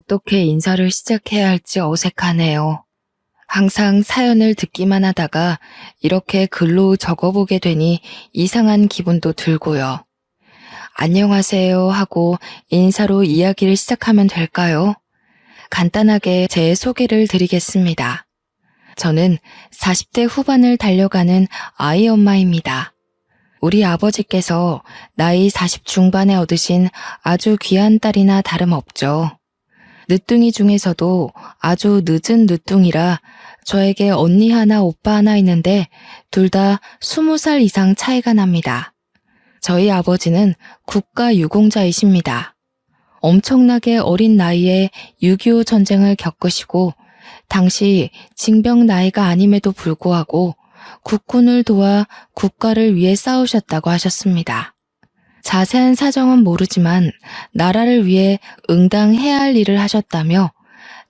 어떻게 인사를 시작해야 할지 어색하네요. 항상 사연을 듣기만 하다가 이렇게 글로 적어보게 되니 이상한 기분도 들고요. 안녕하세요 하고 인사로 이야기를 시작하면 될까요? 간단하게 제 소개를 드리겠습니다. 저는 40대 후반을 달려가는 아이 엄마입니다. 우리 아버지께서 나이 40 중반에 얻으신 아주 귀한 딸이나 다름없죠. 늦둥이 중에서도 아주 늦은 늦둥이라 저에게 언니 하나 오빠 하나 있는데 둘 다 20살 이상 차이가 납니다. 저희 아버지는 국가유공자이십니다. 엄청나게 어린 나이에 6.25 전쟁을 겪으시고 당시 징병 나이가 아님에도 불구하고 국군을 도와 국가를 위해 싸우셨다고 하셨습니다. 자세한 사정은 모르지만 나라를 위해 응당해야 할 일을 하셨다며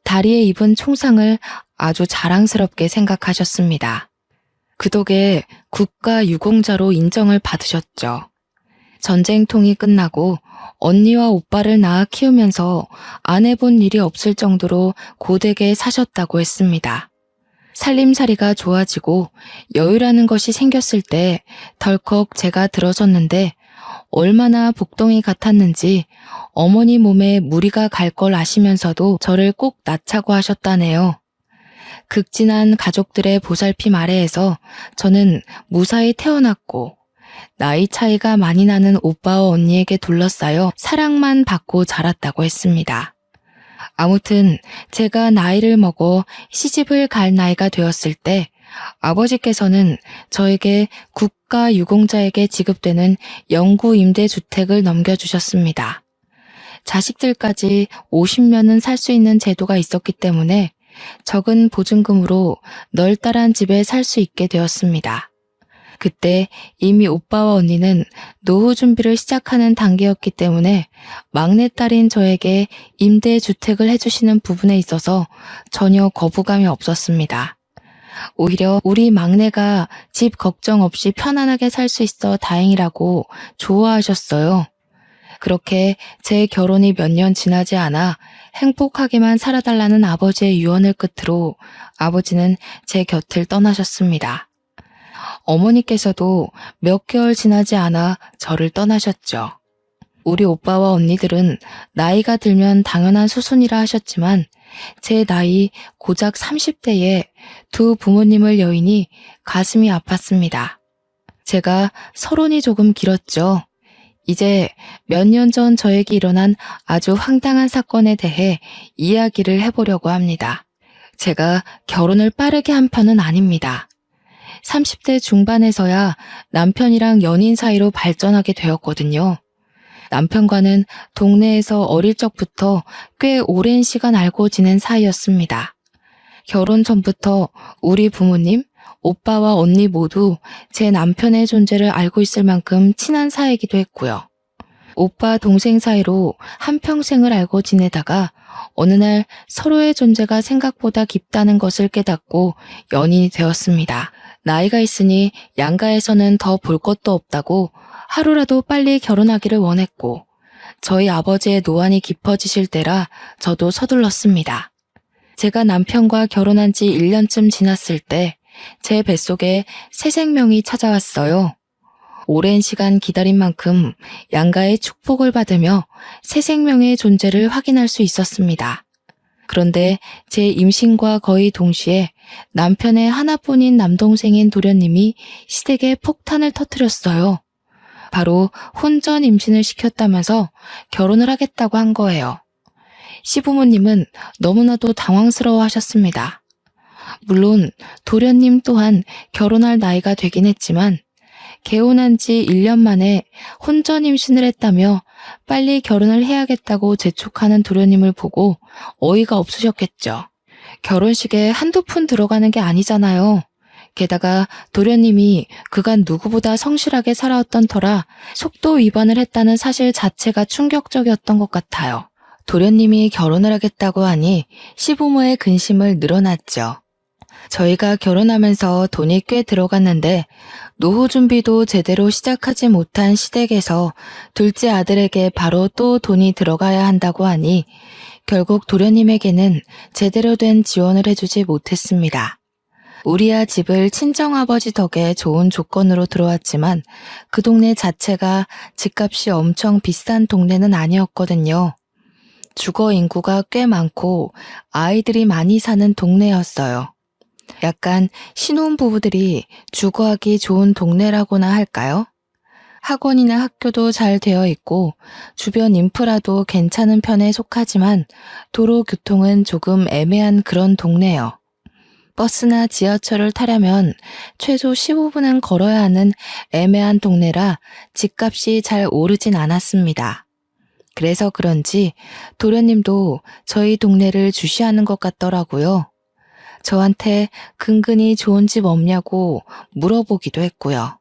다리에 입은 총상을 아주 자랑스럽게 생각하셨습니다. 그 덕에 국가유공자로 인정을 받으셨죠. 전쟁통이 끝나고 언니와 오빠를 낳아 키우면서 안 해본 일이 없을 정도로 고되게 사셨다고 했습니다. 살림살이가 좋아지고 여유라는 것이 생겼을 때 덜컥 제가 들어섰는데 얼마나 복덩이 같았는지 어머니 몸에 무리가 갈 걸 아시면서도 저를 꼭 낳자고 하셨다네요. 극진한 가족들의 보살핌 아래에서 저는 무사히 태어났고 나이 차이가 많이 나는 오빠와 언니에게 둘러싸여 사랑만 받고 자랐다고 했습니다. 아무튼 제가 나이를 먹어 시집을 갈 나이가 되었을 때 아버지께서는 저에게 국가유공자에게 지급되는 영구 임대주택을 넘겨주셨습니다. 자식들까지 50년은 살 수 있는 제도가 있었기 때문에 적은 보증금으로 널따란 집에 살 수 있게 되었습니다. 그때 이미 오빠와 언니는 노후 준비를 시작하는 단계였기 때문에 막내딸인 저에게 임대주택을 해주시는 부분에 있어서 전혀 거부감이 없었습니다. 오히려 우리 막내가 집 걱정 없이 편안하게 살 수 있어 다행이라고 좋아하셨어요. 그렇게 제 결혼이 몇 년 지나지 않아 행복하게만 살아달라는 아버지의 유언을 끝으로 아버지는 제 곁을 떠나셨습니다. 어머니께서도 몇 개월 지나지 않아 저를 떠나셨죠. 우리 오빠와 언니들은 나이가 들면 당연한 수순이라 하셨지만 제 나이 고작 30대에 두 부모님을 여의니 가슴이 아팠습니다. 제가 서론이 조금 길었죠. 이제 몇 년 전 저에게 일어난 아주 황당한 사건에 대해 이야기를 해보려고 합니다. 제가 결혼을 빠르게 한 편은 아닙니다. 30대 중반에서야 남편이랑 연인 사이로 발전하게 되었거든요. 남편과는 동네에서 어릴 적부터 꽤 오랜 시간 알고 지낸 사이였습니다. 결혼 전부터 우리 부모님, 오빠와 언니 모두 제 남편의 존재를 알고 있을 만큼 친한 사이이기도 했고요. 오빠 동생 사이로 한평생을 알고 지내다가 어느 날 서로의 존재가 생각보다 깊다는 것을 깨닫고 연인이 되었습니다. 나이가 있으니 양가에서는 더 볼 것도 없다고 하루라도 빨리 결혼하기를 원했고 저희 아버지의 노안이 깊어지실 때라 저도 서둘렀습니다. 제가 남편과 결혼한 지 1년쯤 지났을 때 제 뱃속에 새 생명이 찾아왔어요. 오랜 시간 기다린 만큼 양가의 축복을 받으며 새 생명의 존재를 확인할 수 있었습니다. 그런데 제 임신과 거의 동시에 남편의 하나뿐인 남동생인 도련님이 시댁에 폭탄을 터뜨렸어요. 바로 혼전 임신을 시켰다면서 결혼을 하겠다고 한 거예요. 시부모님은 너무나도 당황스러워 하셨습니다. 물론 도련님 또한 결혼할 나이가 되긴 했지만 개혼한 지 1년 만에 혼전 임신을 했다며 빨리 결혼을 해야겠다고 재촉하는 도련님을 보고 어이가 없으셨겠죠. 결혼식에 한두 푼 들어가는 게 아니잖아요. 게다가 도련님이 그간 누구보다 성실하게 살아왔던 터라 속도 위반을 했다는 사실 자체가 충격적이었던 것 같아요. 도련님이 결혼을 하겠다고 하니 시부모의 근심을 늘어놨죠. 저희가 결혼하면서 돈이 꽤 들어갔는데 노후 준비도 제대로 시작하지 못한 시댁에서 둘째 아들에게 바로 또 돈이 들어가야 한다고 하니 결국 도련님에게는 제대로 된 지원을 해주지 못했습니다. 우리야 집을 친정아버지 덕에 좋은 조건으로 들어왔지만 그 동네 자체가 집값이 엄청 비싼 동네는 아니었거든요. 주거 인구가 꽤 많고 아이들이 많이 사는 동네였어요. 약간 신혼부부들이 주거하기 좋은 동네라고나 할까요? 학원이나 학교도 잘 되어 있고 주변 인프라도 괜찮은 편에 속하지만 도로 교통은 조금 애매한 그런 동네요. 버스나 지하철을 타려면 최소 15분은 걸어야 하는 애매한 동네라 집값이 잘 오르진 않았습니다. 그래서 그런지 도련님도 저희 동네를 주시하는 것 같더라고요. 저한테 근근히 좋은 집 없냐고 물어보기도 했고요.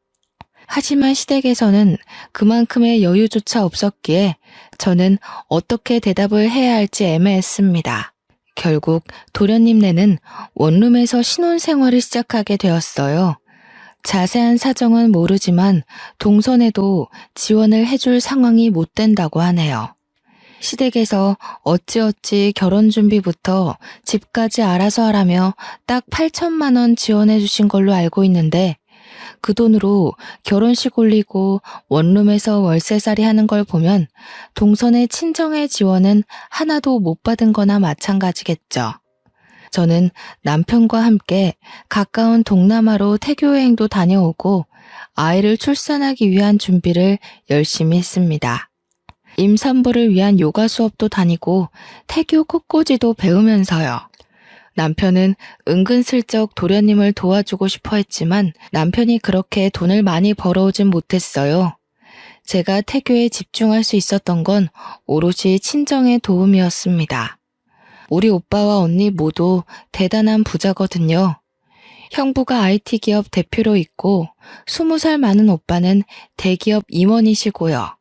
하지만 시댁에서는 그만큼의 여유조차 없었기에 저는 어떻게 대답을 해야 할지 애매했습니다. 결국 도련님네는 원룸에서 신혼생활을 시작하게 되었어요. 자세한 사정은 모르지만 동선에도 지원을 해줄 상황이 못 된다고 하네요. 시댁에서 어찌어찌 결혼 준비부터 집까지 알아서 하라며 딱 8천만 원 지원해 주신 걸로 알고 있는데 그 돈으로 결혼식 올리고 원룸에서 월세살이 하는 걸 보면 동선의 친정의 지원은 하나도 못 받은 거나 마찬가지겠죠. 저는 남편과 함께 가까운 동남아로 태교여행도 다녀오고 아이를 출산하기 위한 준비를 열심히 했습니다. 임산부를 위한 요가 수업도 다니고 태교 꽃꽂이도 배우면서요. 남편은 은근슬쩍 도련님을 도와주고 싶어 했지만 남편이 그렇게 돈을 많이 벌어오진 못했어요. 제가 태교에 집중할 수 있었던 건 오롯이 친정의 도움이었습니다. 우리 오빠와 언니 모두 대단한 부자거든요. 형부가 IT 기업 대표로 있고 20살 많은 오빠는 대기업 임원이시고요.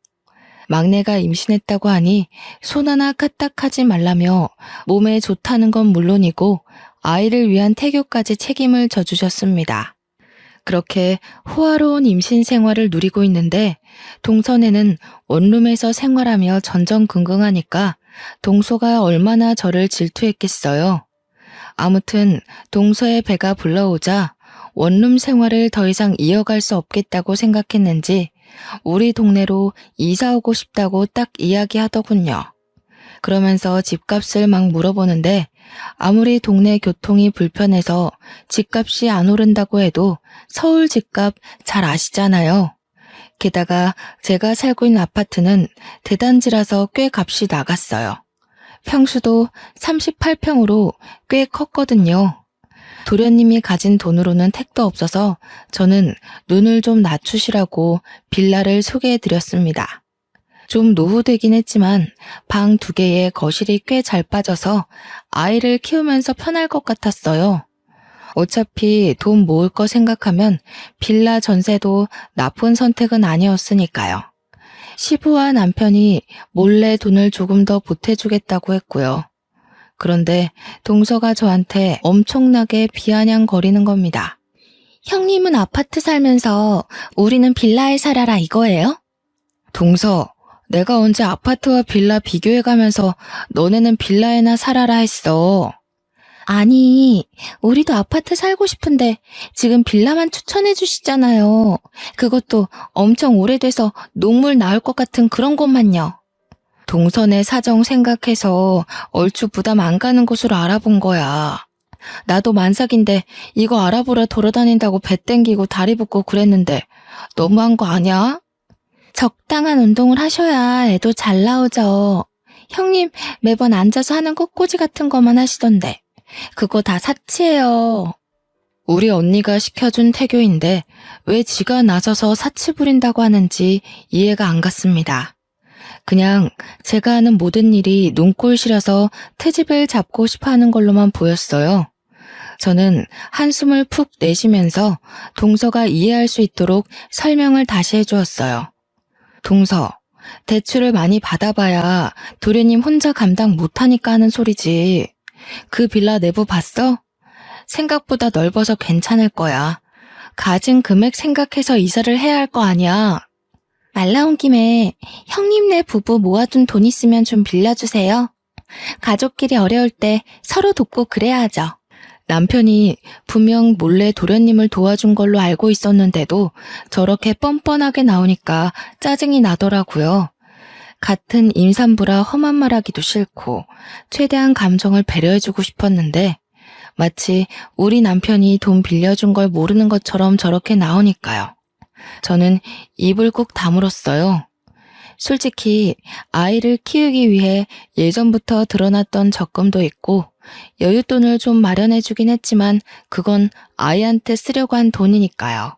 막내가 임신했다고 하니 손 하나 까딱하지 말라며 몸에 좋다는 건 물론이고 아이를 위한 태교까지 책임을 져주셨습니다. 그렇게 호화로운 임신 생활을 누리고 있는데 동선에는 원룸에서 생활하며 전전긍긍하니까 동서가 얼마나 저를 질투했겠어요. 아무튼 동서의 배가 불러오자 원룸 생활을 더 이상 이어갈 수 없겠다고 생각했는지 우리 동네로 이사 오고 싶다고 딱 이야기하더군요. 그러면서 집값을 막 물어보는데 아무리 동네 교통이 불편해서 집값이 안 오른다고 해도 서울 집값 잘 아시잖아요. 게다가 제가 살고 있는 아파트는 대단지라서 꽤 값이 나갔어요. 평수도 38평으로 꽤 컸거든요. 도련님이 가진 돈으로는 택도 없어서 저는 눈을 좀 낮추시라고 빌라를 소개해드렸습니다. 좀 노후되긴 했지만 방 2개에 거실이 꽤 잘 빠져서 아이를 키우면서 편할 것 같았어요. 어차피 돈 모을 거 생각하면 빌라 전세도 나쁜 선택은 아니었으니까요. 시부와 남편이 몰래 돈을 조금 더 보태주겠다고 했고요. 그런데 동서가 저한테 엄청나게 비아냥거리는 겁니다. 형님은 아파트 살면서 우리는 빌라에 살아라 이거예요? 동서, 내가 언제 아파트와 빌라 비교해가면서 너네는 빌라에나 살아라 했어. 아니, 우리도 아파트 살고 싶은데 지금 빌라만 추천해 주시잖아요. 그것도 엄청 오래돼서 녹물 나올 것 같은 그런 곳만요. 동선의 사정 생각해서 얼추 부담 안 가는 곳으로 알아본 거야. 나도 만삭인데 이거 알아보러 돌아다닌다고 배 땡기고 다리 붓고 그랬는데 너무한 거 아니야? 적당한 운동을 하셔야 애도 잘 나오죠. 형님 매번 앉아서 하는 꽃꽂이 같은 거만 하시던데 그거 다 사치예요. 우리 언니가 시켜준 태교인데 왜 지가 나서서 사치 부린다고 하는지 이해가 안 갔습니다. 그냥 제가 하는 모든 일이 눈꼴 싫어서 트집을 잡고 싶어 하는 걸로만 보였어요. 저는 한숨을 푹 내쉬면서 동서가 이해할 수 있도록 설명을 다시 해주었어요. 동서, 대출을 많이 받아봐야 도련님 혼자 감당 못하니까 하는 소리지. 그 빌라 내부 봤어? 생각보다 넓어서 괜찮을 거야. 가진 금액 생각해서 이사를 해야 할 거 아니야. 말 나온 김에 형님네 부부 모아둔 돈 있으면 좀 빌려주세요. 가족끼리 어려울 때 서로 돕고 그래야 하죠. 남편이 분명 몰래 도련님을 도와준 걸로 알고 있었는데도 저렇게 뻔뻔하게 나오니까 짜증이 나더라고요. 같은 임산부라 험한 말하기도 싫고 최대한 감정을 배려해주고 싶었는데 마치 우리 남편이 돈 빌려준 걸 모르는 것처럼 저렇게 나오니까요. 저는 입을 꾹 다물었어요. 솔직히 아이를 키우기 위해 예전부터 들어놨던 적금도 있고 여윳돈을 좀 마련해주긴 했지만 그건 아이한테 쓰려고 한 돈이니까요.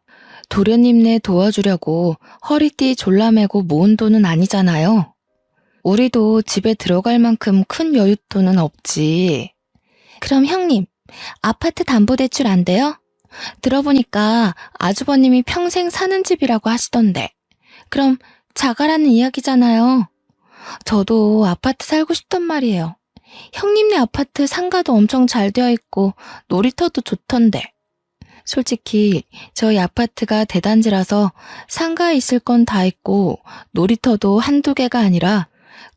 도련님네 도와주려고 허리띠 졸라매고 모은 돈은 아니잖아요. 우리도 집에 들어갈 만큼 큰 여윳돈은 없지. 그럼 형님, 아파트 담보대출 안 돼요? 들어보니까 아주버님이 평생 사는 집이라고 하시던데. 그럼 자가라는 이야기잖아요. 저도 아파트 살고 싶단 말이에요. 형님네 아파트 상가도 엄청 잘 되어 있고 놀이터도 좋던데. 솔직히 저희 아파트가 대단지라서 상가에 있을 건 다 있고 놀이터도 한두 개가 아니라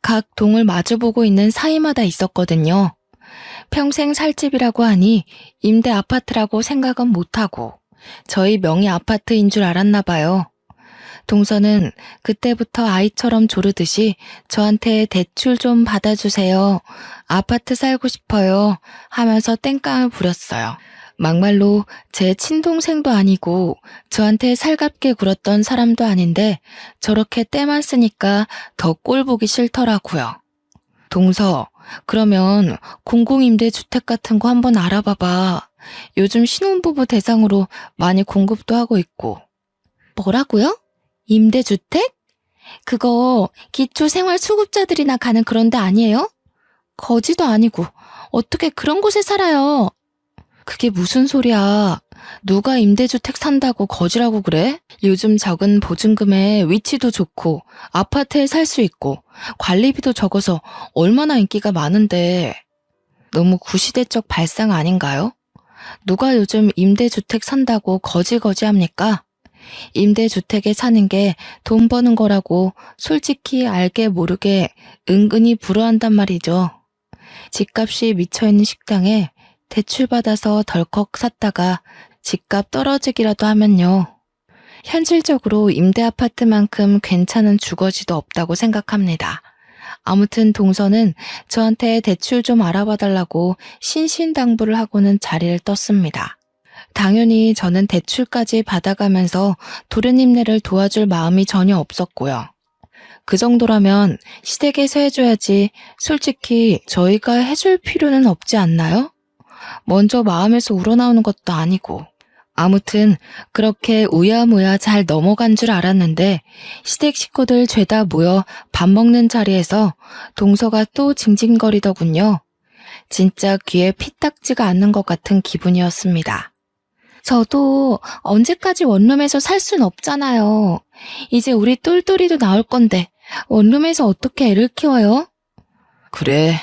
각 동을 마주보고 있는 사이마다 있었거든요. 평생 살 집이라고 하니 임대 아파트라고 생각은 못하고 저희 명의 아파트인 줄 알았나 봐요. 동서는 그때부터 아이처럼 조르듯이 저한테 대출 좀 받아주세요. 아파트 살고 싶어요. 하면서 땡깡을 부렸어요. 막말로 제 친동생도 아니고 저한테 살갑게 굴었던 사람도 아닌데 저렇게 때만 쓰니까 더 꼴보기 싫더라고요. 동서, 그러면 공공임대주택 같은 거 한번 알아봐봐. 요즘 신혼부부 대상으로 많이 공급도 하고 있고. 뭐라고요? 임대주택? 그거 기초생활수급자들이나 가는 그런 데 아니에요? 거지도 아니고 어떻게 그런 곳에 살아요? 그게 무슨 소리야. 누가 임대주택 산다고 거지라고 그래? 요즘 적은 보증금에 위치도 좋고 아파트에 살 수 있고 관리비도 적어서 얼마나 인기가 많은데. 너무 구시대적 발상 아닌가요? 누가 요즘 임대주택 산다고 거지합니까? 임대주택에 사는 게 돈 버는 거라고 솔직히 알게 모르게 은근히 부러워한단 말이죠. 집값이 미쳐있는 식당에 대출받아서 덜컥 샀다가 집값 떨어지기라도 하면요. 현실적으로 임대 아파트만큼 괜찮은 주거지도 없다고 생각합니다. 아무튼 동서는 저한테 대출 좀 알아봐달라고 신신당부를 하고는 자리를 떴습니다. 당연히 저는 대출까지 받아가면서 도련님네를 도와줄 마음이 전혀 없었고요. 그 정도라면 시댁에서 해줘야지 솔직히 저희가 해줄 필요는 없지 않나요? 먼저 마음에서 우러나오는 것도 아니고. 아무튼 그렇게 우야무야 잘 넘어간 줄 알았는데 시댁 식구들 죄다 모여 밥 먹는 자리에서 동서가 또 징징거리더군요. 진짜 귀에 피 닦지가 않는 것 같은 기분이었습니다. 저도 언제까지 원룸에서 살 순 없잖아요. 이제 우리 똘똘이도 나올 건데 원룸에서 어떻게 애를 키워요? 그래,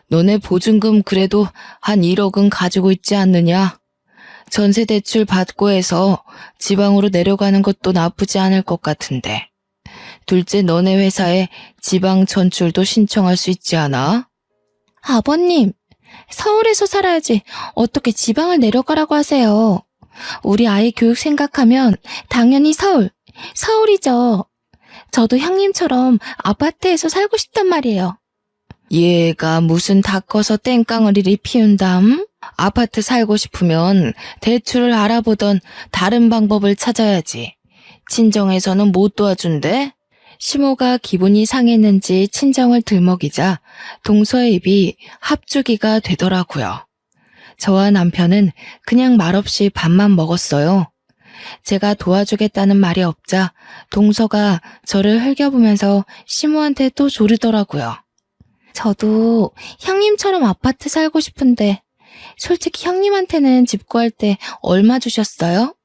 너네 보증금 그래도 한 1억은 가지고 있지 않느냐? 전세대출 받고 해서 지방으로 내려가는 것도 나쁘지 않을 것 같은데. 둘째, 너네 회사에 지방 전출도 신청할 수 있지 않아? 아버님, 서울에서 살아야지 어떻게 지방을 내려가라고 하세요. 우리 아이 교육 생각하면 당연히 서울이죠. 저도 형님처럼 아파트에서 살고 싶단 말이에요. 얘가 무슨 다 커서 땡깡을 이리 피운담? 아파트 살고 싶으면 대출을 알아보던 다른 방법을 찾아야지. 친정에서는 못 도와준대? 시모가 기분이 상했는지 친정을 들먹이자 동서의 입이 합주기가 되더라고요. 저와 남편은 그냥 말없이 밥만 먹었어요. 제가 도와주겠다는 말이 없자 동서가 저를 흘겨보면서 시모한테 또 조르더라고요. 저도 형님처럼 아파트 살고 싶은데 솔직히 형님한테는 집 구할 때 얼마 주셨어요?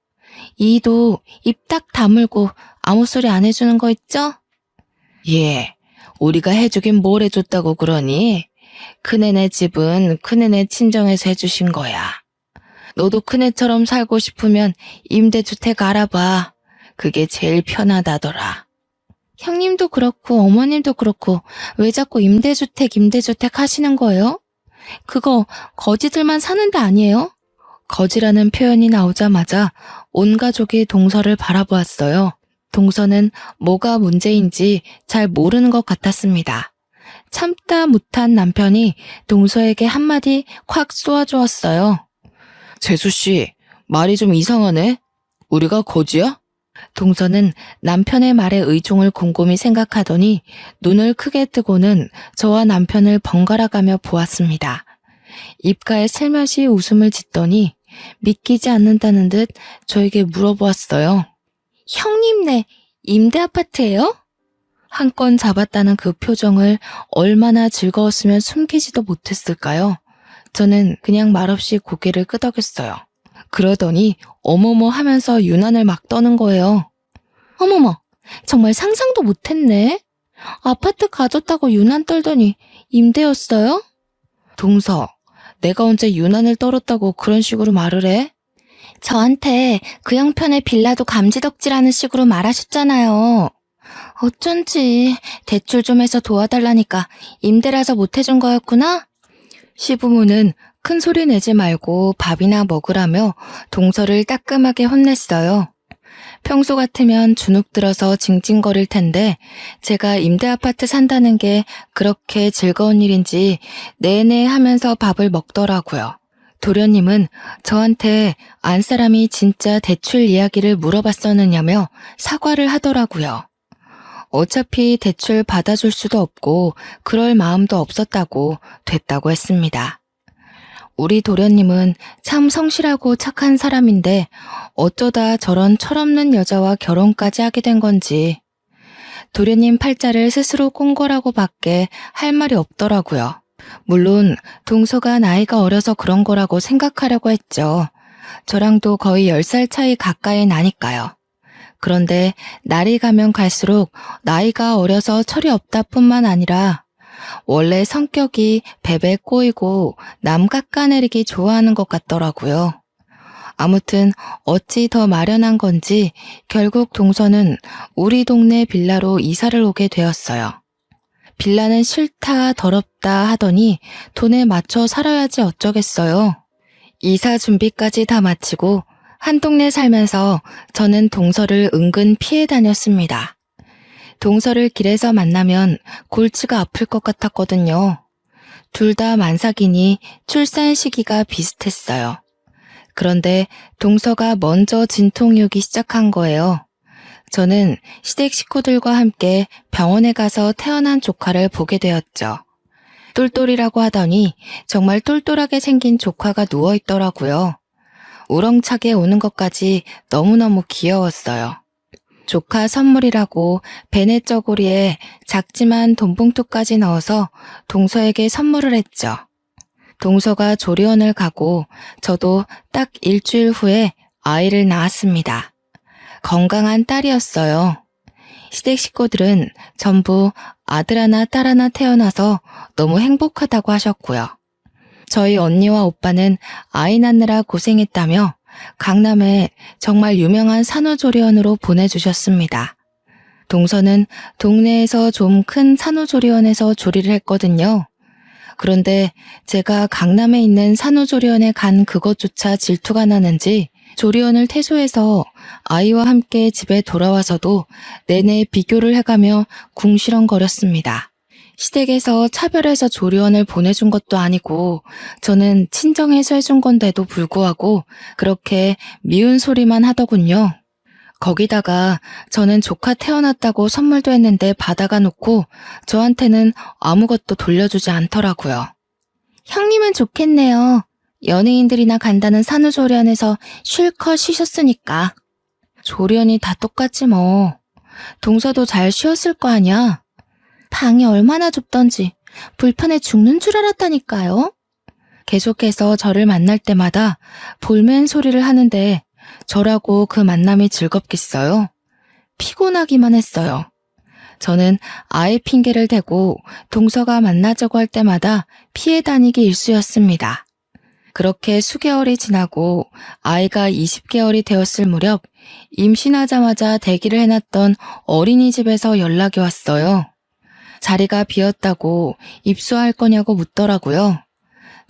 이도 입 딱 다물고 아무 소리 안 해주는 거 있죠? 예, 우리가 해주긴 뭘 해줬다고 그러니? 큰애네 집은 큰애네 친정에서 해주신 거야. 너도 큰애처럼 살고 싶으면 임대주택 알아봐. 그게 제일 편하다더라. 형님도 그렇고 어머님도 그렇고 왜 자꾸 임대주택 하시는 거예요? 그거 거지들만 사는 데 아니에요? 거지라는 표현이 나오자마자 온 가족이 동서를 바라보았어요. 동서는 뭐가 문제인지 잘 모르는 것 같았습니다. 참다 못한 남편이 동서에게 한마디 콱 쏘아주었어요. 재수씨, 말이 좀 이상하네. 우리가 거지야? 동서는 남편의 말에 의중을 곰곰이 생각하더니 눈을 크게 뜨고는 저와 남편을 번갈아가며 보았습니다. 입가에 슬며시 웃음을 짓더니 믿기지 않는다는 듯 저에게 물어보았어요. 형님네 임대 아파트예요? 한 건 잡았다는 그 표정을 얼마나 즐거웠으면 숨기지도 못했을까요? 저는 그냥 말없이 고개를 끄덕였어요. 그러더니 어머머 하면서 유난을 막 떠는 거예요. 어머머, 정말 상상도 못했네. 아파트 가졌다고 유난 떨더니 임대였어요? 동서, 내가 언제 유난을 떨었다고 그런 식으로 말을 해? 저한테 그 형편의 빌라도 감지덕지라는 식으로 말하셨잖아요. 어쩐지 대출 좀 해서 도와달라니까 임대라서 못해준 거였구나? 시부모는 큰 소리 내지 말고 밥이나 먹으라며 동서를 따끔하게 혼냈어요. 평소 같으면 주눅 들어서 징징거릴 텐데 제가 임대 아파트 산다는 게 그렇게 즐거운 일인지 내내 하면서 밥을 먹더라고요. 도련님은 저한테 안 사람이 진짜 대출 이야기를 물어봤었느냐며 사과를 하더라고요. 어차피 대출 받아줄 수도 없고 그럴 마음도 없었다고 됐다고 했습니다. 우리 도련님은 참 성실하고 착한 사람인데 어쩌다 저런 철없는 여자와 결혼까지 하게 된 건지 도련님 팔자를 스스로 꼰 거라고 밖에 할 말이 없더라고요. 물론 동서가 나이가 어려서 그런 거라고 생각하려고 했죠. 저랑도 거의 10살 차이 가까이 나니까요. 그런데 날이 가면 갈수록 나이가 어려서 철이 없다 뿐만 아니라 원래 성격이 베베 꼬이고 남 깎아내리기 좋아하는 것 같더라고요. 아무튼 어찌 더 마련한 건지 결국 동서는 우리 동네 빌라로 이사를 오게 되었어요. 빌라는 싫다 더럽다 하더니 돈에 맞춰 살아야지 어쩌겠어요. 이사 준비까지 다 마치고 한 동네 살면서 저는 동서를 은근 피해 다녔습니다. 동서를 길에서 만나면 골치가 아플 것 같았거든요. 둘 다 만삭이니 출산 시기가 비슷했어요. 그런데 동서가 먼저 진통이 오기 시작한 거예요. 저는 시댁 식구들과 함께 병원에 가서 태어난 조카를 보게 되었죠. 똘똘이라고 하더니 정말 똘똘하게 생긴 조카가 누워있더라고요. 우렁차게 오는 것까지 너무너무 귀여웠어요. 조카 선물이라고 베네 저고리에 작지만 돈봉투까지 넣어서 동서에게 선물을 했죠. 동서가 조리원을 가고 저도 딱 일주일 후에 아이를 낳았습니다. 건강한 딸이었어요. 시댁 식구들은 전부 아들 하나 딸 하나 태어나서 너무 행복하다고 하셨고요. 저희 언니와 오빠는 아이 낳느라 고생했다며 강남에 정말 유명한 산후조리원으로 보내주셨습니다. 동서는 동네에서 좀 큰 산후조리원에서 조리를 했거든요. 그런데 제가 강남에 있는 산후조리원에 간 그것조차 질투가 나는지 조리원을 퇴소해서 아이와 함께 집에 돌아와서도 내내 비교를 해가며 궁시렁거렸습니다. 시댁에서 차별해서 조리원을 보내준 것도 아니고 저는 친정에서 해준 건데도 불구하고 그렇게 미운 소리만 하더군요. 거기다가 저는 조카 태어났다고 선물도 했는데 받아가 놓고 저한테는 아무것도 돌려주지 않더라고요. 형님은 좋겠네요. 연예인들이나 간다는 산후조리원에서 실컷 쉬셨으니까. 조리원이 다 똑같지 뭐. 동서도 잘 쉬었을 거 아니야. 방이 얼마나 좁던지 불편해 죽는 줄 알았다니까요. 계속해서 저를 만날 때마다 볼멘 소리를 하는데 저라고 그 만남이 즐겁겠어요? 피곤하기만 했어요. 저는 아이 핑계를 대고 동서가 만나자고 할 때마다 피해 다니기 일쑤였습니다. 그렇게 수개월이 지나고 아이가 20개월이 되었을 무렵 임신하자마자 대기를 해놨던 어린이집에서 연락이 왔어요. 자리가 비었다고 입소할 거냐고 묻더라고요.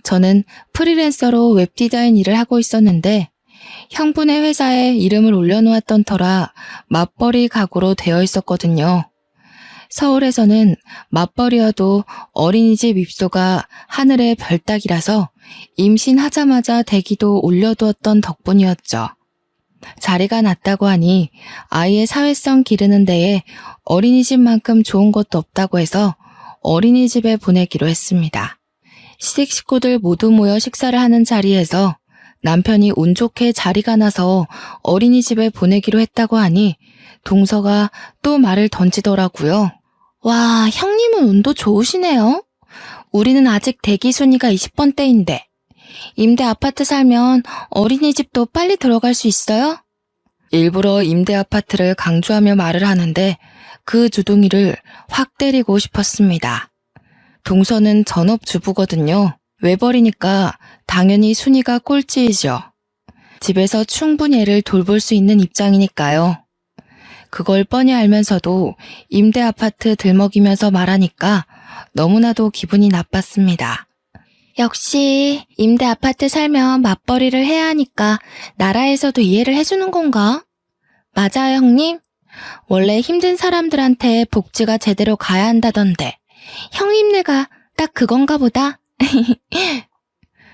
저는 프리랜서로 웹디자인 일을 하고 있었는데 형부네 회사에 이름을 올려놓았던 터라 맞벌이 가구로 되어 있었거든요. 서울에서는 맞벌이여도 어린이집 입소가 하늘의 별 따기라서 임신하자마자 대기도 올려두었던 덕분이었죠. 자리가 났다고 하니 아이의 사회성 기르는 데에 어린이집만큼 좋은 것도 없다고 해서 어린이집에 보내기로 했습니다. 시댁 식구들 모두 모여 식사를 하는 자리에서 남편이 운 좋게 자리가 나서 어린이집에 보내기로 했다고 하니 동서가 또 말을 던지더라고요. 와, 형님은 운도 좋으시네요. 우리는 아직 대기 순위가 20번대인데 임대 아파트 살면 어린이집도 빨리 들어갈 수 있어요? 일부러 임대 아파트를 강조하며 말을 하는데 그 주둥이를 확 때리고 싶었습니다. 동서는 전업주부거든요. 외벌이니까 당연히 순위가 꼴찌이죠. 집에서 충분히 애를 돌볼 수 있는 입장이니까요. 그걸 뻔히 알면서도 임대 아파트 들먹이면서 말하니까 너무나도 기분이 나빴습니다. 역시 임대 아파트 살면 맞벌이를 해야 하니까 나라에서도 이해를 해주는 건가? 맞아요, 형님. 원래 힘든 사람들한테 복지가 제대로 가야 한다던데 형님네가 딱 그건가 보다.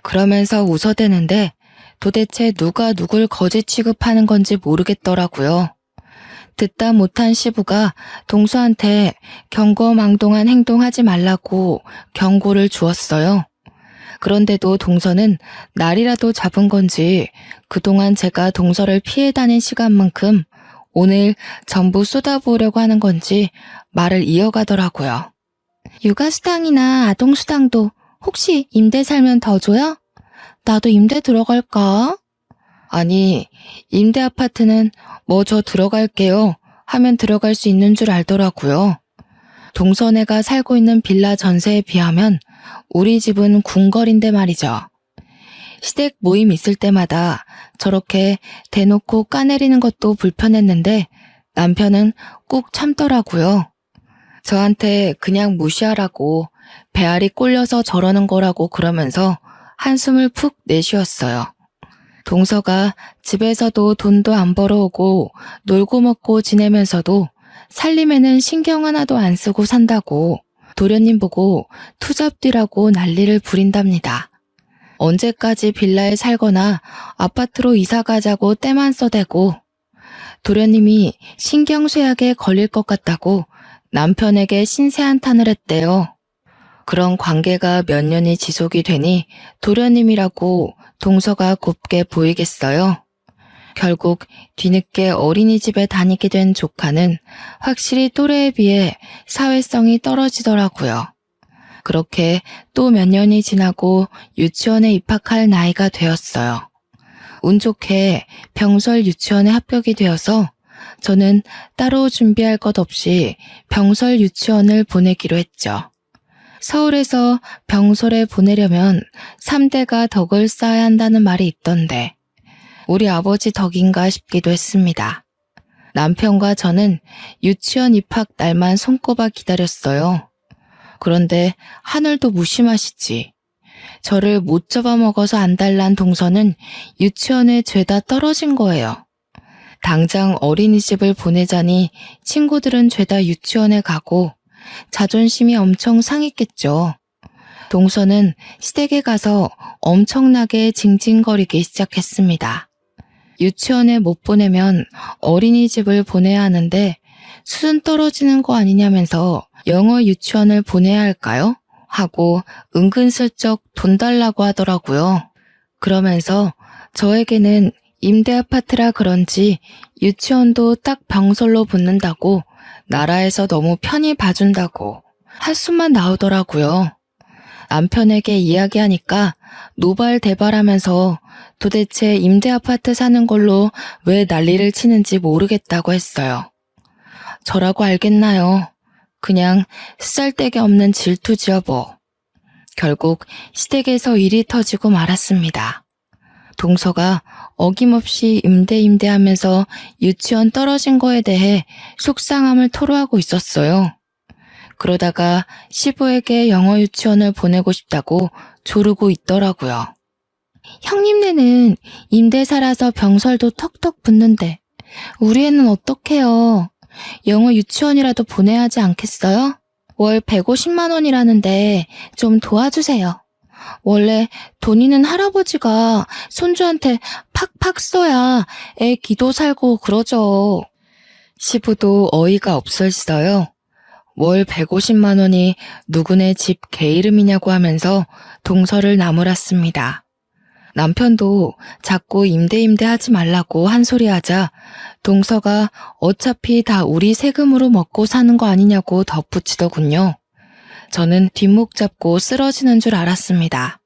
그러면서 웃어대는데 도대체 누가 누굴 거지 취급하는 건지 모르겠더라고요. 듣다 못한 시부가 동서한테 경거망동한 행동하지 말라고 경고를 주었어요. 그런데도 동서는 날이라도 잡은 건지 그동안 제가 동서를 피해 다닌 시간만큼 오늘 전부 쏟아부으려고 하는 건지 말을 이어가더라고요. 육아수당이나 아동수당도 혹시 임대 살면 더 줘요? 나도 임대 들어갈까? 아니, 임대 아파트는 뭐 저 들어갈게요 하면 들어갈 수 있는 줄 알더라고요. 동서네가 살고 있는 빌라 전세에 비하면 우리 집은 궁궐인데 말이죠. 시댁 모임 있을 때마다 저렇게 대놓고 까내리는 것도 불편했는데 남편은 꾹 참더라고요. 저한테 그냥 무시하라고 배알이 꼴려서 저러는 거라고 그러면서 한숨을 푹 내쉬었어요. 동서가 집에서도 돈도 안 벌어오고 놀고 먹고 지내면서도 살림에는 신경 하나도 안 쓰고 산다고 도련님 보고 투잡디라고 난리를 부린답니다. 언제까지 빌라에 살거나 아파트로 이사 가자고 때만 써대고 도련님이 신경쇠약에 걸릴 것 같다고 남편에게 신세한탄을 했대요. 그런 관계가 몇 년이 지속이 되니 도련님이라고 동서가 곱게 보이겠어요. 결국 뒤늦게 어린이집에 다니게 된 조카는 확실히 또래에 비해 사회성이 떨어지더라고요. 그렇게 또 몇 년이 지나고 유치원에 입학할 나이가 되었어요. 운 좋게 병설 유치원에 합격이 되어서 저는 따로 준비할 것 없이 병설 유치원을 보내기로 했죠. 서울에서 병설에 보내려면 3대가 덕을 쌓아야 한다는 말이 있던데 우리 아버지 덕인가 싶기도 했습니다. 남편과 저는 유치원 입학 날만 손꼽아 기다렸어요. 그런데 하늘도 무심하시지. 저를 못 잡아먹어서 안달난 동서는 유치원에 죄다 떨어진 거예요. 당장 어린이집을 보내자니 친구들은 죄다 유치원에 가고 자존심이 엄청 상했겠죠. 동서는 시댁에 가서 엄청나게 징징거리기 시작했습니다. 유치원에 못 보내면 어린이집을 보내야 하는데 수준 떨어지는 거 아니냐면서 영어 유치원을 보내야 할까요? 하고 은근슬쩍 돈 달라고 하더라고요. 그러면서 저에게는 임대 아파트라 그런지 유치원도 딱 병설로 붙는다고 나라에서 너무 편히 봐준다고 한숨만 나오더라고요. 남편에게 이야기하니까 노발대발하면서 도대체 임대 아파트 사는 걸로 왜 난리를 치는지 모르겠다고 했어요. 저라고 알겠나요? 그냥 쓰잘데기 없는 질투지요 뭐. 결국 시댁에서 일이 터지고 말았습니다. 동서가 어김없이 임대하면서 유치원 떨어진 거에 대해 속상함을 토로하고 있었어요. 그러다가 시부에게 영어 유치원을 보내고 싶다고 조르고 있더라고요. 형님네는 임대 살아서 병설도 턱턱 붙는데 우리 애는 어떡해요? 영어 유치원이라도 보내야 하지 않겠어요? 월 150만 원이라는데 좀 도와주세요. 원래 돈 있는 할아버지가 손주한테 팍팍 써야 애 기도 살고 그러죠. 시부도 어이가 없었어요. 월 150만 원이 누구네 집 개 이름이냐고 하면서 동서를 나무랐습니다. 남편도 자꾸 임대 하지 말라고 한 소리 하자 동서가 어차피 다 우리 세금으로 먹고 사는 거 아니냐고 덧붙이더군요. 저는 뒷목 잡고 쓰러지는 줄 알았습니다.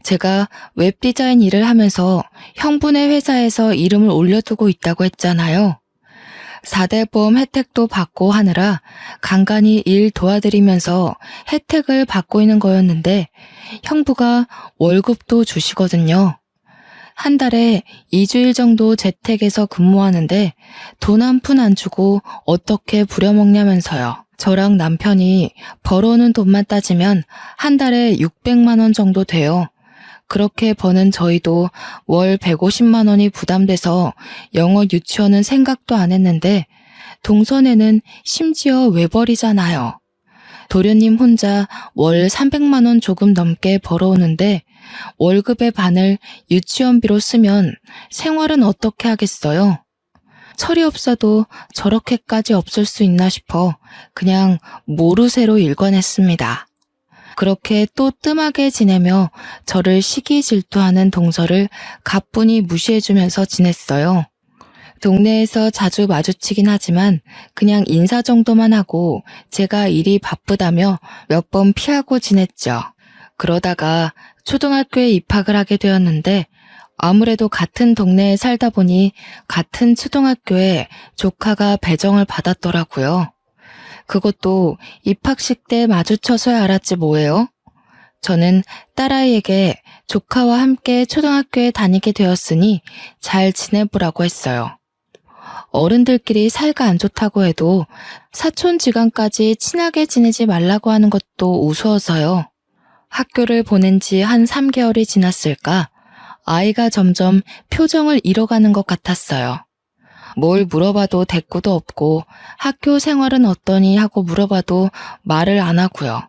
제가 웹디자인 일을 하면서 형부네 회사에서 이름을 올려두고 있다고 했잖아요. 4대 보험 혜택도 받고 하느라 간간히 일 도와드리면서 혜택을 받고 있는 거였는데 형부가 월급도 주시거든요. 한 달에 2주일 정도 재택에서 근무하는데 돈 한 푼 안 주고 어떻게 부려먹냐면서요. 저랑 남편이 벌어오는 돈만 따지면 한 달에 600만 원 정도 돼요. 그렇게 버는 저희도 월 150만 원이 부담돼서 영어 유치원은 생각도 안 했는데 동선에는 심지어 외벌이잖아요. 도련님 혼자 월 300만 원 조금 넘게 벌어오는데 월급의 반을 유치원비로 쓰면 생활은 어떻게 하겠어요? 철이 없어도 저렇게까지 없을 수 있나 싶어 그냥 모르쇠로 일관했습니다. 그렇게 또 뜸하게 지내며 저를 시기 질투하는 동서를 가뿐히 무시해주면서 지냈어요. 동네에서 자주 마주치긴 하지만 그냥 인사 정도만 하고 제가 일이 바쁘다며 몇 번 피하고 지냈죠. 그러다가 초등학교에 입학을 하게 되었는데 아무래도 같은 동네에 살다 보니 같은 초등학교에 조카가 배정을 받았더라고요. 그것도 입학식 때 마주쳐서야 알았지 뭐예요? 저는 딸아이에게 조카와 함께 초등학교에 다니게 되었으니 잘 지내보라고 했어요. 어른들끼리 사이가 안 좋다고 해도 사촌지간까지 친하게 지내지 말라고 하는 것도 우스워서요. 학교를 보낸 지 한 3개월이 지났을까 아이가 점점 표정을 잃어가는 것 같았어요. 뭘 물어봐도 대꾸도 없고 학교 생활은 어떠니 하고 물어봐도 말을 안 하고요.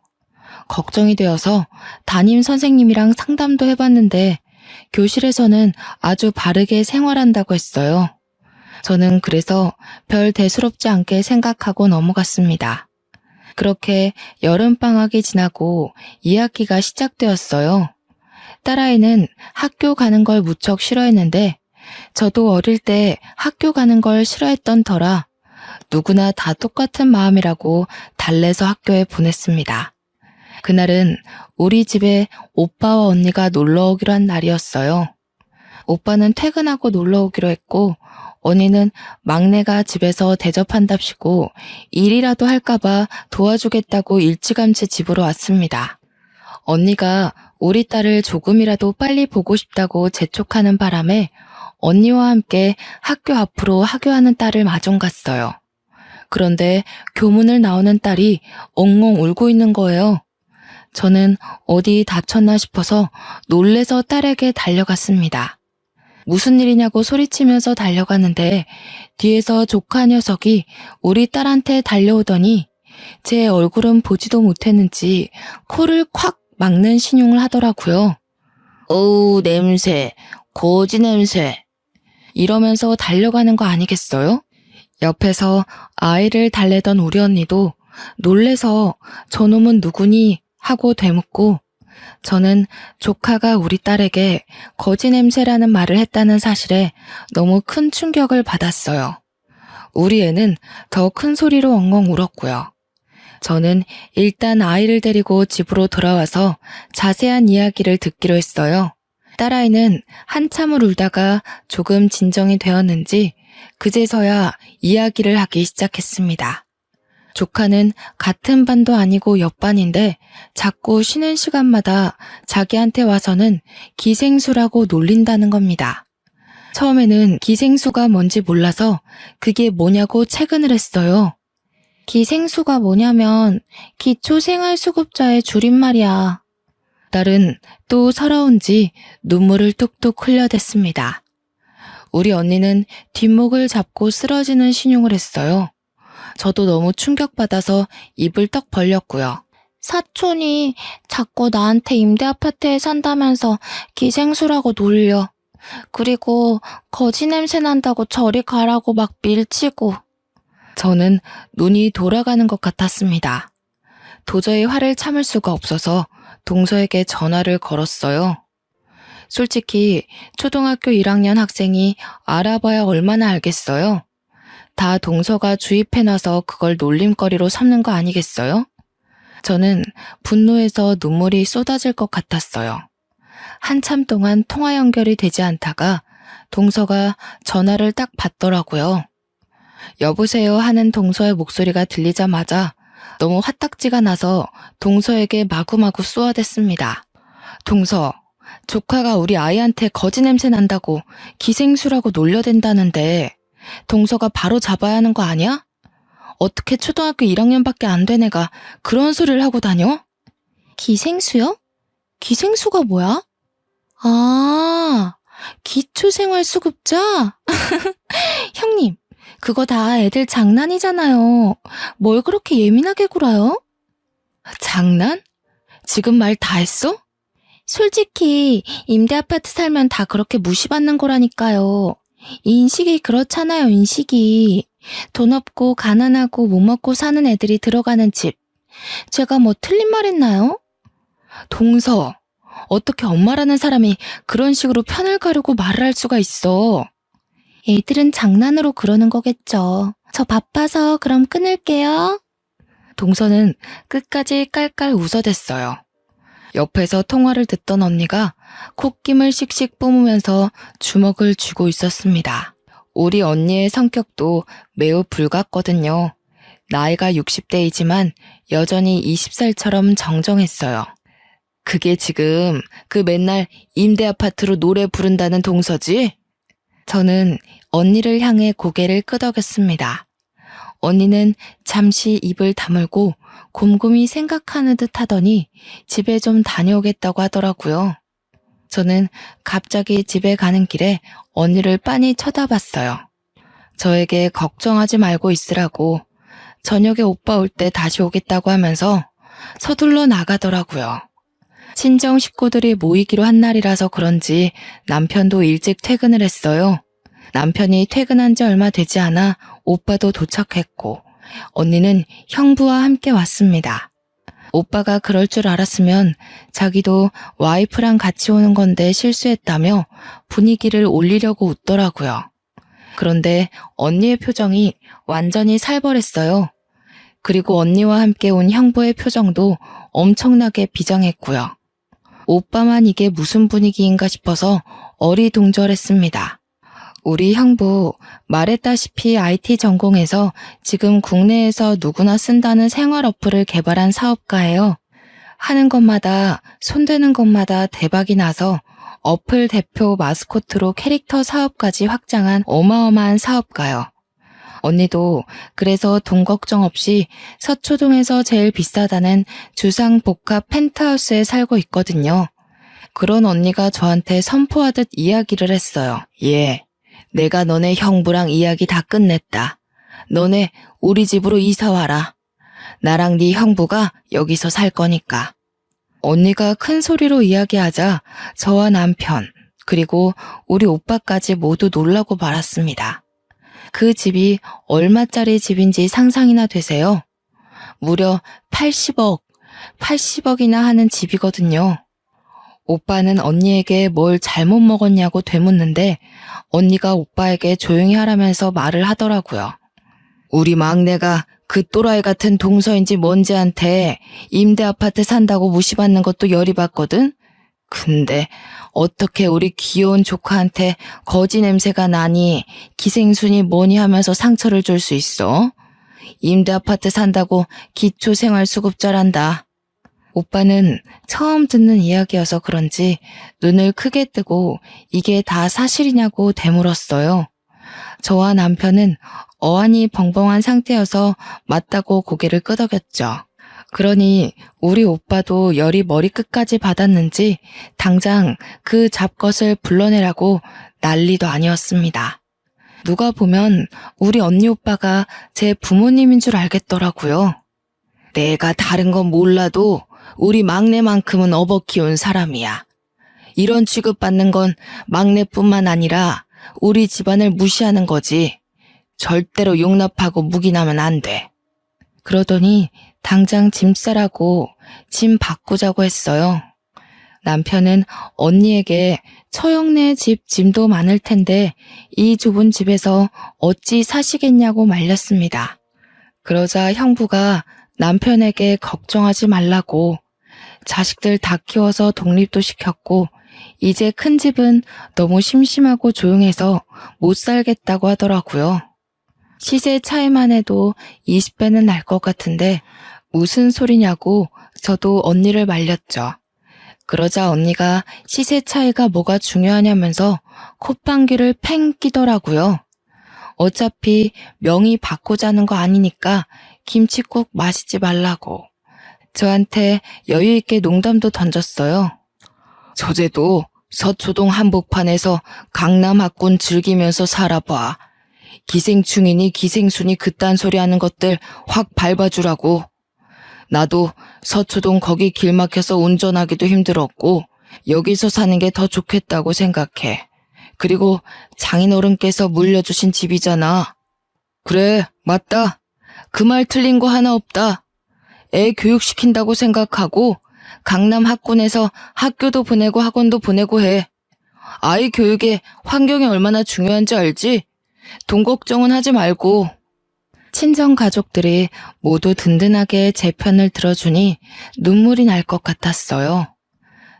걱정이 되어서 담임 선생님이랑 상담도 해봤는데 교실에서는 아주 바르게 생활한다고 했어요. 저는 그래서 별 대수롭지 않게 생각하고 넘어갔습니다. 그렇게 여름방학이 지나고 2학기가 시작되었어요. 딸아이는 학교 가는 걸 무척 싫어했는데 저도 어릴 때 학교 가는 걸 싫어했던 터라 누구나 다 똑같은 마음이라고 달래서 학교에 보냈습니다. 그날은 우리 집에 오빠와 언니가 놀러 오기로 한 날이었어요. 오빠는 퇴근하고 놀러 오기로 했고 언니는 막내가 집에서 대접한답시고 일이라도 할까봐 도와주겠다고 일찌감치 집으로 왔습니다. 언니가 우리 딸을 조금이라도 빨리 보고 싶다고 재촉하는 바람에 언니와 함께 학교 앞으로 하교하는 딸을 마중 갔어요. 그런데 교문을 나오는 딸이 엉엉 울고 있는 거예요. 저는 어디 다쳤나 싶어서 놀래서 딸에게 달려갔습니다. 무슨 일이냐고 소리치면서 달려갔는데 뒤에서 조카 녀석이 우리 딸한테 달려오더니 제 얼굴은 보지도 못했는지 코를 콱 막는 신용을 하더라고요. 어우 냄새, 거지 냄새. 이러면서 달려가는 거 아니겠어요? 옆에서 아이를 달래던 우리 언니도 놀래서 저놈은 누구니 하고 되묻고 저는 조카가 우리 딸에게 거지 냄새라는 말을 했다는 사실에 너무 큰 충격을 받았어요. 우리 애는 더 큰 소리로 엉엉 울었고요. 저는 일단 아이를 데리고 집으로 돌아와서 자세한 이야기를 듣기로 했어요. 딸아이는 한참을 울다가 조금 진정이 되었는지 그제서야 이야기를 하기 시작했습니다. 조카는 같은 반도 아니고 옆반인데 자꾸 쉬는 시간마다 자기한테 와서는 기생수라고 놀린다는 겁니다. 처음에는 기생수가 뭔지 몰라서 그게 뭐냐고 채근을 했어요. 기생수가 뭐냐면 기초생활수급자의 줄임말이야. 딸은 또 서러운지 눈물을 뚝뚝 흘려댔습니다. 우리 언니는 뒷목을 잡고 쓰러지는 신용을 했어요. 저도 너무 충격받아서 입을 떡 벌렸고요. 사촌이 자꾸 나한테 임대 아파트에 산다면서 기생수라고 놀려. 그리고 거지 냄새 난다고 저리 가라고 막 밀치고. 저는 눈이 돌아가는 것 같았습니다. 도저히 화를 참을 수가 없어서 동서에게 전화를 걸었어요. 솔직히 초등학교 1학년 학생이 알아봐야 얼마나 알겠어요? 다 동서가 주입해놔서 그걸 놀림거리로 삼는 거 아니겠어요? 저는 분노해서 눈물이 쏟아질 것 같았어요. 한참 동안 통화 연결이 되지 않다가 동서가 전화를 딱 받더라고요. 여보세요 하는 동서의 목소리가 들리자마자 너무 화딱지가 나서 동서에게 마구마구 쏘아댔습니다. 동서, 조카가 우리 아이한테 거지 냄새 난다고 기생수라고 놀려댄다는데 동서가 바로 잡아야 하는 거 아니야? 어떻게 초등학교 1학년밖에 안 된 애가 그런 소리를 하고 다녀? 기생수요? 기생수가 뭐야? 아, 기초생활수급자? 형님, 그거 다 애들 장난이잖아요. 뭘 그렇게 예민하게 굴어요? 장난? 지금 말 다 했어? 솔직히 임대 아파트 살면 다 그렇게 무시받는 거라니까요. 인식이 그렇잖아요, 인식이. 돈 없고 가난하고 못 먹고 사는 애들이 들어가는 집. 제가 뭐 틀린 말 했나요? 동서, 어떻게 엄마라는 사람이 그런 식으로 편을 가르고 말을 할 수가 있어? 애들은 장난으로 그러는 거겠죠. 저 바빠서 그럼 끊을게요. 동서는 끝까지 깔깔 웃어댔어요. 옆에서 통화를 듣던 언니가 콧김을 씩씩 뿜으면서 주먹을 쥐고 있었습니다. 우리 언니의 성격도 매우 불같거든요. 나이가 60대이지만 여전히 20살처럼 정정했어요. 그게 지금 그 맨날 임대 아파트로 노래 부른다는 동서지? 저는 언니를 향해 고개를 끄덕였습니다. 언니는 잠시 입을 다물고 곰곰이 생각하는 듯 하더니 집에 좀 다녀오겠다고 하더라고요. 저는 갑자기 집에 가는 길에 언니를 빤히 쳐다봤어요. 저에게 걱정하지 말고 있으라고 저녁에 오빠 올 때 다시 오겠다고 하면서 서둘러 나가더라고요. 친정 식구들이 모이기로 한 날이라서 그런지 남편도 일찍 퇴근을 했어요. 남편이 퇴근한 지 얼마 되지 않아 오빠도 도착했고 언니는 형부와 함께 왔습니다. 오빠가 그럴 줄 알았으면 자기도 와이프랑 같이 오는 건데 실수했다며 분위기를 올리려고 웃더라고요. 그런데 언니의 표정이 완전히 살벌했어요. 그리고 언니와 함께 온 형부의 표정도 엄청나게 비장했고요. 오빠만 이게 무슨 분위기인가 싶어서 어리둥절했습니다. 우리 형부 말했다시피 IT 전공해서 지금 국내에서 누구나 쓴다는 생활 어플을 개발한 사업가예요. 하는 것마다 손대는 것마다 대박이 나서 어플 대표 마스코트로 캐릭터 사업까지 확장한 어마어마한 사업가요. 언니도 그래서 돈 걱정 없이 서초동에서 제일 비싸다는 주상 복합 펜트하우스에 살고 있거든요. 그런 언니가 저한테 선포하듯 이야기를 했어요. 예, 내가 너네 형부랑 이야기 다 끝냈다. 너네 우리 집으로 이사 와라. 나랑 네 형부가 여기서 살 거니까. 언니가 큰 소리로 이야기하자 저와 남편 그리고 우리 오빠까지 모두 놀라고 말았습니다. 그 집이 얼마짜리 집인지 상상이나 되세요? 무려 80억이나 하는 집이거든요. 오빠는 언니에게 뭘 잘못 먹었냐고 되묻는데 언니가 오빠에게 조용히 하라면서 말을 하더라고요. 우리 막내가 그 또라이 같은 동서인지 뭔지한테 임대 아파트 산다고 무시받는 것도 열이 받거든? 근데 어떻게 우리 귀여운 조카한테 거지 냄새가 나니 기생순이 뭐니 하면서 상처를 줄 수 있어? 임대 아파트 산다고 기초생활수급자란다. 오빠는 처음 듣는 이야기여서 그런지 눈을 크게 뜨고 이게 다 사실이냐고 되물었어요. 저와 남편은 어안이 벙벙한 상태여서 맞다고 고개를 끄덕였죠. 그러니 우리 오빠도 열이 머리끝까지 받았는지 당장 그 잡것을 불러내라고 난리도 아니었습니다. 누가 보면 우리 언니 오빠가 제 부모님인 줄 알겠더라고요. 내가 다른 건 몰라도 우리 막내만큼은 업어 키운 사람이야. 이런 취급받는 건 막내뿐만 아니라 우리 집안을 무시하는 거지. 절대로 용납하고 묵인하면 안 돼. 그러더니 당장 짐 싸라고 짐 바꾸자고 했어요. 남편은 언니에게 처형네 집 짐도 많을 텐데 이 좁은 집에서 어찌 사시겠냐고 말렸습니다. 그러자 형부가 남편에게 걱정하지 말라고 자식들 다 키워서 독립도 시켰고 이제 큰 집은 너무 심심하고 조용해서 못 살겠다고 하더라고요. 시세 차이만 해도 20배는 날 것 같은데 무슨 소리냐고 저도 언니를 말렸죠. 그러자 언니가 시세 차이가 뭐가 중요하냐면서 콧방귀를 팽 끼더라고요. 어차피 명의 바꾸자는 거 아니니까 김칫국 마시지 말라고. 저한테 여유 있게 농담도 던졌어요. 저제도 서초동 한복판에서 강남 학군 즐기면서 살아봐. 기생충이니 기생순이 그딴 소리 하는 것들 확 밟아주라고. 나도 서초동 거기 길 막혀서 운전하기도 힘들었고 여기서 사는 게 더 좋겠다고 생각해. 그리고 장인어른께서 물려주신 집이잖아. 그래, 맞다. 그 말 틀린 거 하나 없다. 애 교육시킨다고 생각하고 강남 학군에서 학교도 보내고 학원도 보내고 해. 아이 교육에 환경이 얼마나 중요한지 알지? 돈 걱정은 하지 말고. 친정 가족들이 모두 든든하게 제 편을 들어주니 눈물이 날 것 같았어요.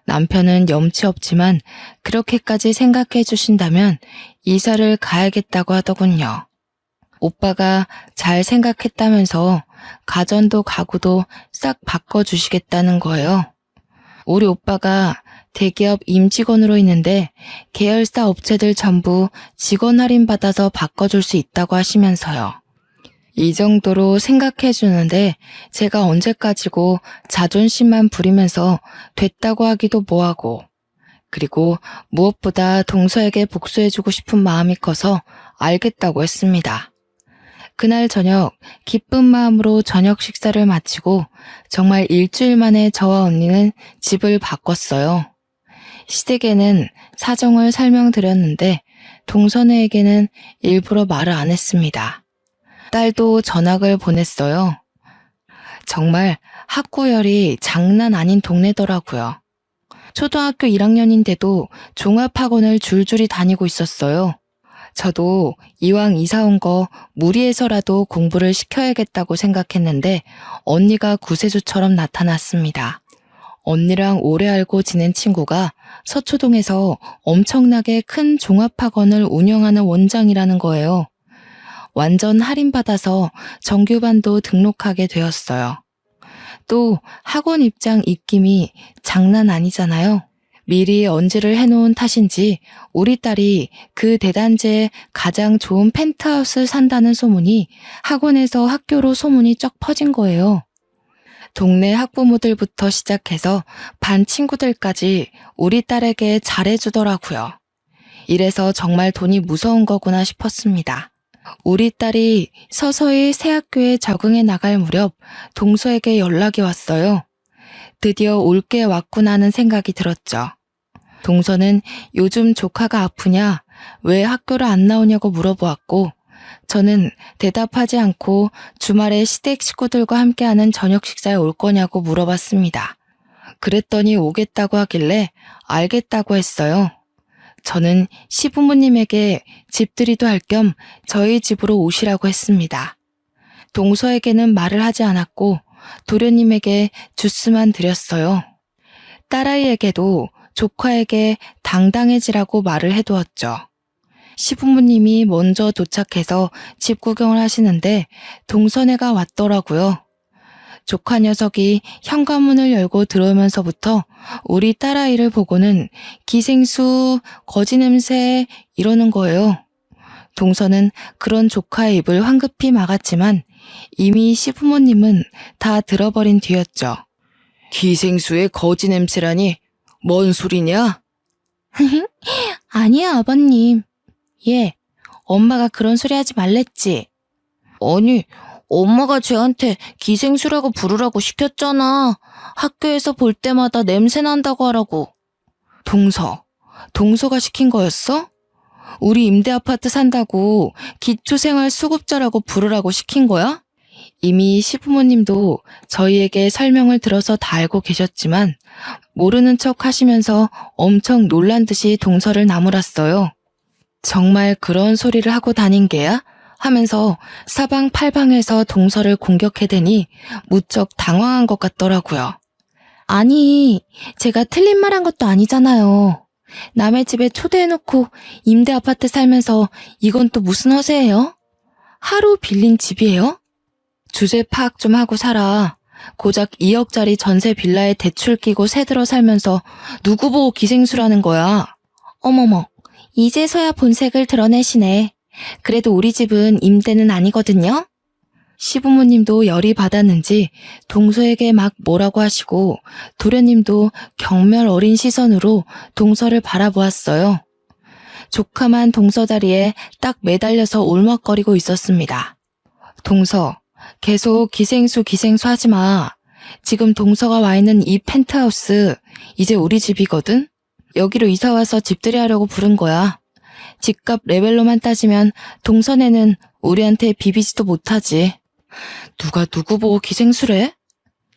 남편은 염치 없지만 그렇게까지 생각해 주신다면 이사를 가야겠다고 하더군요. 오빠가 잘 생각했다면서 가전도 가구도 싹 바꿔주시겠다는 거예요. 우리 오빠가 대기업 임직원으로 있는데 계열사 업체들 전부 직원 할인 받아서 바꿔줄 수 있다고 하시면서요. 이 정도로 생각해 주는데 제가 언제까지고 자존심만 부리면서 됐다고 하기도 뭐하고, 그리고 무엇보다 동서에게 복수해주고 싶은 마음이 커서 알겠다고 했습니다. 그날 저녁 기쁜 마음으로 저녁 식사를 마치고 정말 일주일 만에 저와 언니는 집을 바꿨어요. 시댁에는 사정을 설명드렸는데 동서네에게는 일부러 말을 안 했습니다. 딸도 전학을 보냈어요. 정말 학구열이 장난 아닌 동네더라고요. 초등학교 1학년인데도 종합학원을 줄줄이 다니고 있었어요. 저도 이왕 이사 온 거 무리해서라도 공부를 시켜야겠다고 생각했는데 언니가 구세주처럼 나타났습니다. 언니랑 오래 알고 지낸 친구가 서초동에서 엄청나게 큰 종합학원을 운영하는 원장이라는 거예요. 완전 할인받아서 정규반도 등록하게 되었어요. 또 학원 입장 입김이 장난 아니잖아요. 미리 언지를 해놓은 탓인지 우리 딸이 그 대단지에 가장 좋은 펜트하우스 산다는 소문이 학원에서 학교로 소문이 쩍 퍼진 거예요. 동네 학부모들부터 시작해서 반 친구들까지 우리 딸에게 잘해주더라고요. 이래서 정말 돈이 무서운 거구나 싶었습니다. 우리 딸이 서서히 새 학교에 적응해 나갈 무렵 동서에게 연락이 왔어요. 드디어 올 게 왔구나 하는 생각이 들었죠. 동서는 요즘 조카가 아프냐, 왜 학교를 안 나오냐고 물어보았고 저는 대답하지 않고 주말에 시댁 식구들과 함께하는 저녁 식사에 올 거냐고 물어봤습니다. 그랬더니 오겠다고 하길래 알겠다고 했어요. 저는 시부모님에게 집들이도 할 겸 저희 집으로 오시라고 했습니다. 동서에게는 말을 하지 않았고 도련님에게 주스만 드렸어요. 딸아이에게도 조카에게 당당해지라고 말을 해두었죠. 시부모님이 먼저 도착해서 집 구경을 하시는데 동선애가 왔더라고요. 조카 녀석이 현관문을 열고 들어오면서부터 우리 딸아이를 보고는 기생수, 거지 냄새 이러는 거예요. 동서는 그런 조카의 입을 황급히 막았지만 이미 시부모님은 다 들어버린 뒤였죠. 기생수의 거지 냄새라니 뭔 소리냐? 아니야, 아버님. 예, 엄마가 그런 소리 하지 말랬지. 아니, 엄마가 쟤한테 기생수라고 부르라고 시켰잖아. 학교에서 볼 때마다 냄새 난다고 하라고. 동서가 시킨 거였어? 우리 임대 아파트 산다고 기초생활수급자라고 부르라고 시킨 거야? 이미 시부모님도 저희에게 설명을 들어서 다 알고 계셨지만 모르는 척 하시면서 엄청 놀란 듯이 동서를 나무랐어요. 정말 그런 소리를 하고 다닌 게야? 하면서 사방팔방에서 동서를 공격해대니 무척 당황한 것 같더라고요. 아니, 제가 틀린 말 한 것도 아니잖아요. 남의 집에 초대해놓고 임대 아파트 살면서 이건 또 무슨 허세예요? 하루 빌린 집이에요? 주제 파악 좀 하고 살아. 고작 2억짜리 전세 빌라에 대출 끼고 새들어 살면서 누구 보고 기생수라는 거야. 어머머, 이제서야 본색을 드러내시네. 그래도 우리 집은 임대는 아니거든요. 시부모님도 열이 받았는지 동서에게 막 뭐라고 하시고 도련님도 경멸 어린 시선으로 동서를 바라보았어요. 조카만 동서 다리에 딱 매달려서 울먹거리고 있었습니다. 동서, 계속 기생수 하지 마. 지금 동서가 와 있는 이 펜트하우스 이제 우리 집이거든? 여기로 이사와서 집들이 하려고 부른 거야. 집값 레벨로만 따지면 동선에는 우리한테 비비지도 못하지. 누가 누구 보고 기생수래?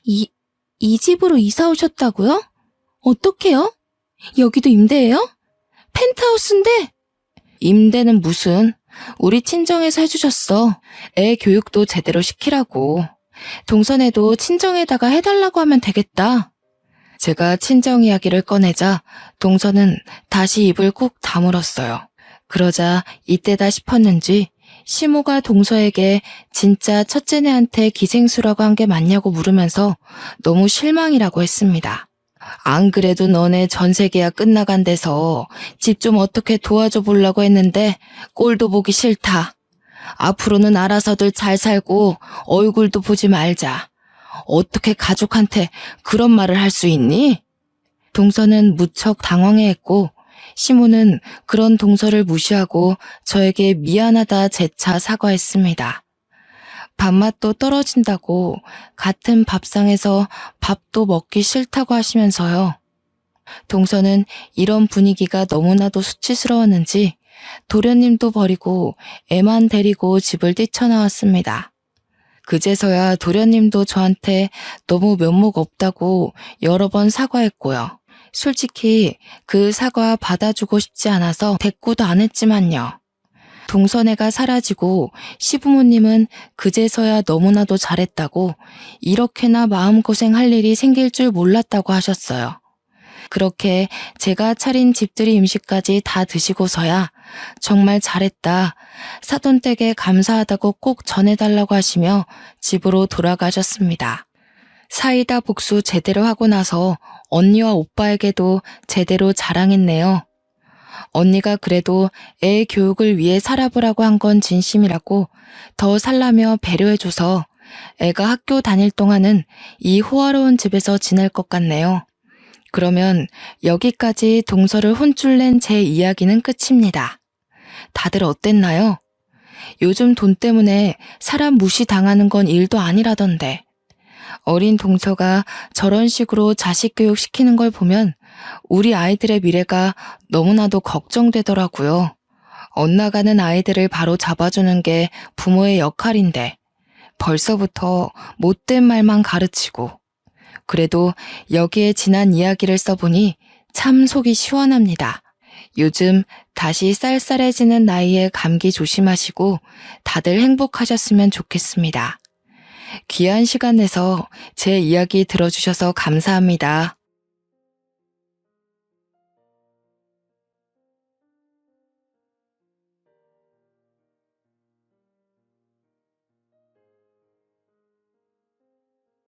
이 집으로 이사 오셨다고요? 어떡해요? 여기도 임대예요? 펜트하우스인데? 임대는 무슨? 우리 친정에서 해주셨어. 애 교육도 제대로 시키라고. 동선에도 친정에다가 해달라고 하면 되겠다. 제가 친정 이야기를 꺼내자 동선은 다시 입을 꾹 다물었어요. 그러자 이때다 싶었는지 시모가 동서에게 진짜 첫째네한테 기생수라고 한 게 맞냐고 물으면서 너무 실망이라고 했습니다. 안 그래도 너네 전세 계약 끝나간 데서 집 좀 어떻게 도와줘 보려고 했는데 꼴도 보기 싫다. 앞으로는 알아서들 잘 살고 얼굴도 보지 말자. 어떻게 가족한테 그런 말을 할 수 있니? 동서는 무척 당황해했고 시모는 그런 동서를 무시하고 저에게 미안하다 재차 사과했습니다. 밥맛도 떨어진다고 같은 밥상에서 밥도 먹기 싫다고 하시면서요. 동서는 이런 분위기가 너무나도 수치스러웠는지 도련님도 버리고 애만 데리고 집을 뛰쳐나왔습니다. 그제서야 도련님도 저한테 너무 면목 없다고 여러 번 사과했고요. 솔직히 그 사과 받아주고 싶지 않아서 대꾸도 안 했지만요. 동선애가 사라지고 시부모님은 그제서야 너무나도 잘했다고 이렇게나 마음고생할 일이 생길 줄 몰랐다고 하셨어요. 그렇게 제가 차린 집들이 음식까지 다 드시고서야 정말 잘했다, 사돈댁에 감사하다고 꼭 전해달라고 하시며 집으로 돌아가셨습니다. 사이다 복수 제대로 하고 나서 언니와 오빠에게도 제대로 자랑했네요. 언니가 그래도 애 교육을 위해 살아보라고 한 건 진심이라고 더 살라며 배려해줘서 애가 학교 다닐 동안은 이 호화로운 집에서 지낼 것 같네요. 그러면 여기까지 동서를 혼쭐 낸 제 이야기는 끝입니다. 다들 어땠나요? 요즘 돈 때문에 사람 무시당하는 건 일도 아니라던데. 어린 동서가 저런 식으로 자식 교육 시키는 걸 보면 우리 아이들의 미래가 너무나도 걱정되더라고요. 엇나가는 아이들을 바로 잡아주는 게 부모의 역할인데 벌써부터 못된 말만 가르치고. 그래도 여기에 지난 이야기를 써보니 참 속이 시원합니다. 요즘 다시 쌀쌀해지는 나이에 감기 조심하시고 다들 행복하셨으면 좋겠습니다. 귀한 시간 내서 제 이야기 들어주셔서 감사합니다.